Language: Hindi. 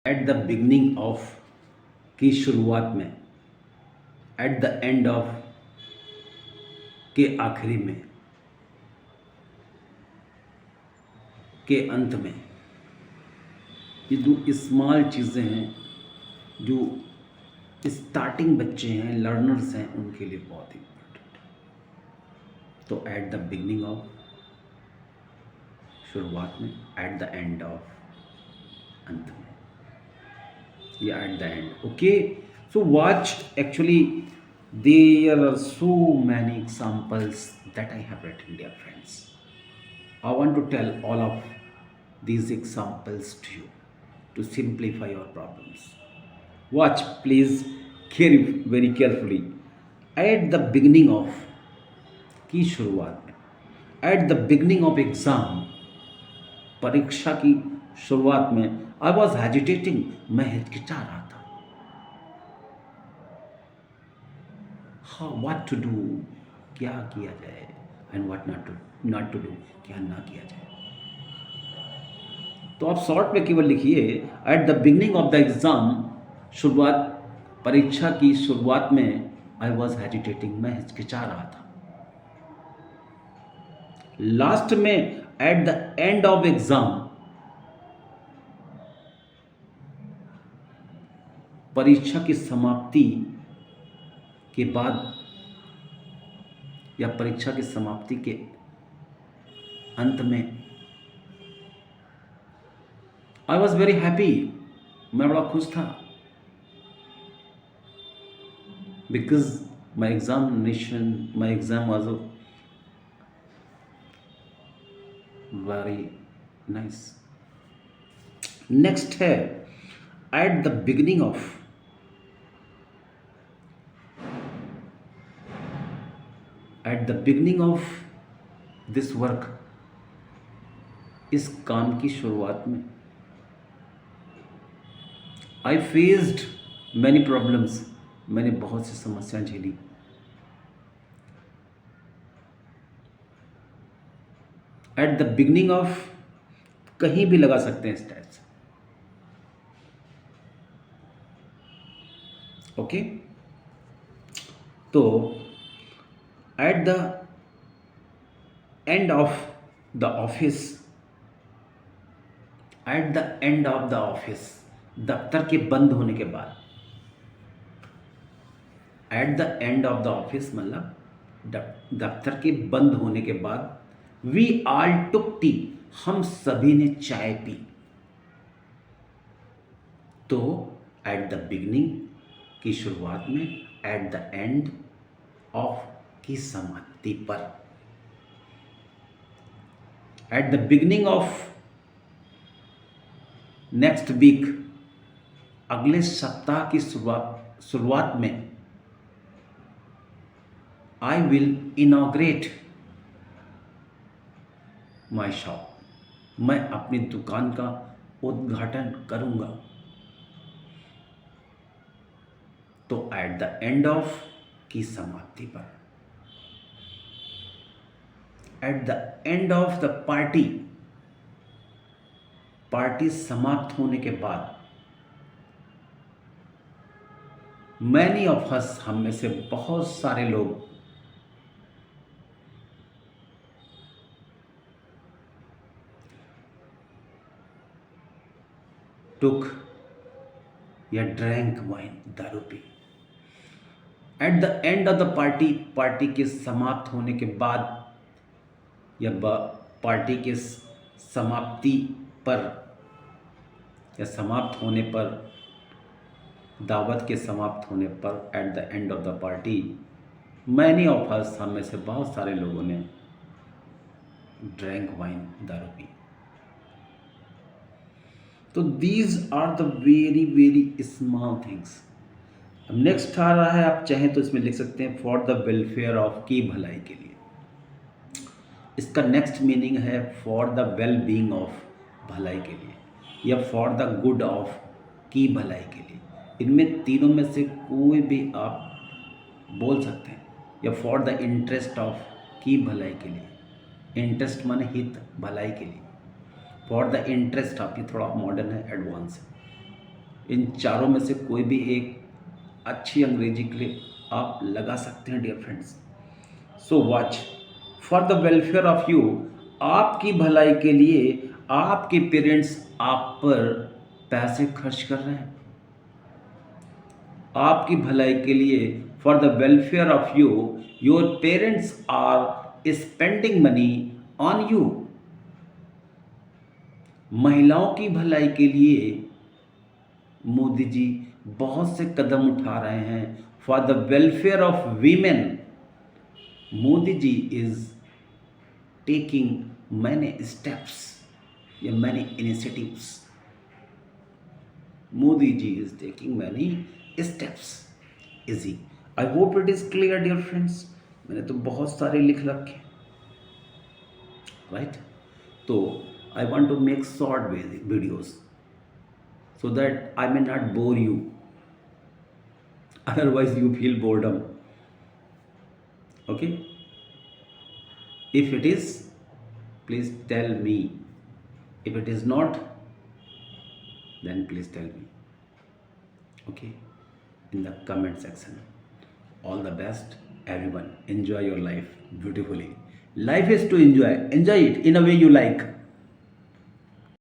एट द बिगनिंग ऑफ की शुरुआत में, एट द एंड ऑफ के आखिरी में, के अंत में। ये दो स्मॉल चीज़ें हैं जो स्टार्टिंग बच्चे हैं, लर्नर्स हैं, उनके लिए बहुत इम्पोर्टेंट है। तो एट द बिगनिंग ऑफ, शुरुआत में, एट द एंड ऑफ, अंत में, या eight the and. Okay, so watch, actually there are so many examples that I have written, dear friends. I want to tell all of these examples to you to simplify your problems. Watch, please, very carefully. At the beginning of की शुरुआत में, at the beginning of exam, परीक्षा की शुरुआत में, आई वॉज हेजिटेटिंग, मैं हिचकिचा रहा था। हाँ, व्हाट टू डू, क्या किया जाए, and what not to do, क्या ना किया जाए। तो आप शॉर्ट में केवल लिखिए, at the beginning of the exam, शुरुआत, परीक्षा की शुरुआत में, आई वॉज हेजिटेटिंग, मैं हिचकिचा रहा था। लास्ट में, eight the end of exam, परीक्षा की समाप्ति के बाद या परीक्षा की समाप्ति के अंत में, आई वॉज वेरी हैप्पी, मैं बड़ा खुश था, because my exam was very nice. Next है, at the beginning of, at the beginning of this work, इस काम की शुरुआत में, आई फेस्ड मैनी प्रॉब्लम्स, मैंने बहुत सी समस्याएं झेली। एट द बिगिनिंग ऑफ, कहीं भी लगा सकते हैं इस टाइप से। ओके, तो eight the end of the office, eight the end of the office, दफ्तर के बंद होने के बाद, eight the end of the office मतलब दफ्तर के बंद होने के बाद, वी ऑल टुक टी, हम सभी ने चाय पी। तो एट द बिगिनिंग की शुरुआत में, एट द एंड ऑफ की समाप्ति पर, at the beginning of next week, अगले सप्ताह की शुरुआत में, I will inaugurate my shop, मैं अपनी दुकान का उद्घाटन करूंगा। तो एट द एंड ऑफ की समाप्ति पर, at the end of the party, party समाप्त होने के बाद, मैनी ऑफ अस, हम में से बहुत सारे लोग, टुक या ड्रैंक वाइन, दारू P. Eight the end of the party, party के समाप्त होने के बाद या पार्टी के समाप्ति पर या समाप्त होने पर, दावत के समाप्त होने पर, at the end of the party, many of us, हम में से बहुत सारे लोगों ने ड्रैंक वाइन, दारू पी। तो these are the very very small things. अब नेक्स्ट आ रहा है, आप चाहें तो इसमें लिख सकते हैं, फॉर द वेलफेयर ऑफ, की भलाई के लिए। इसका नेक्स्ट मीनिंग है for the well being of, भलाई के लिए, या फॉर द गुड ऑफ, की भलाई के लिए। इनमें तीनों में से कोई भी आप बोल सकते हैं, या फॉर द इंटरेस्ट ऑफ, की भलाई के लिए, इंटरेस्ट माने हित, भलाई के लिए, फॉर द इंटरेस्ट ऑफ, ये थोड़ा मॉडर्न है, एडवांस है, इन चारों में से कोई भी एक अच्छी अंग्रेजी के लिए आप लगा सकते हैं dear friends. So watch for the welfare of you, आपकी भलाई के लिए आपके पेरेंट्स आप पर पैसे खर्च कर रहे हैं। आपकी भलाई के लिए for the welfare of you your parents are spending money on you. महिलाओं की भलाई के लिए मोदी जी बहुत से कदम उठा रहे हैं। For the welfare of women Modi ji is taking many steps या many initiatives. Modi ji is taking many steps. Easy, I hope it is clear dear friends. मैंने तो बहुत सारे लिख रखे, राइट? तो I want to make short videos so that I may not bore you. Otherwise, you feel boredom. Okay? If it is, please tell me. If it is not, then please tell me. Okay? In the comment section. All the best, everyone. Enjoy your life beautifully. Life is to enjoy. Enjoy it in a way you like.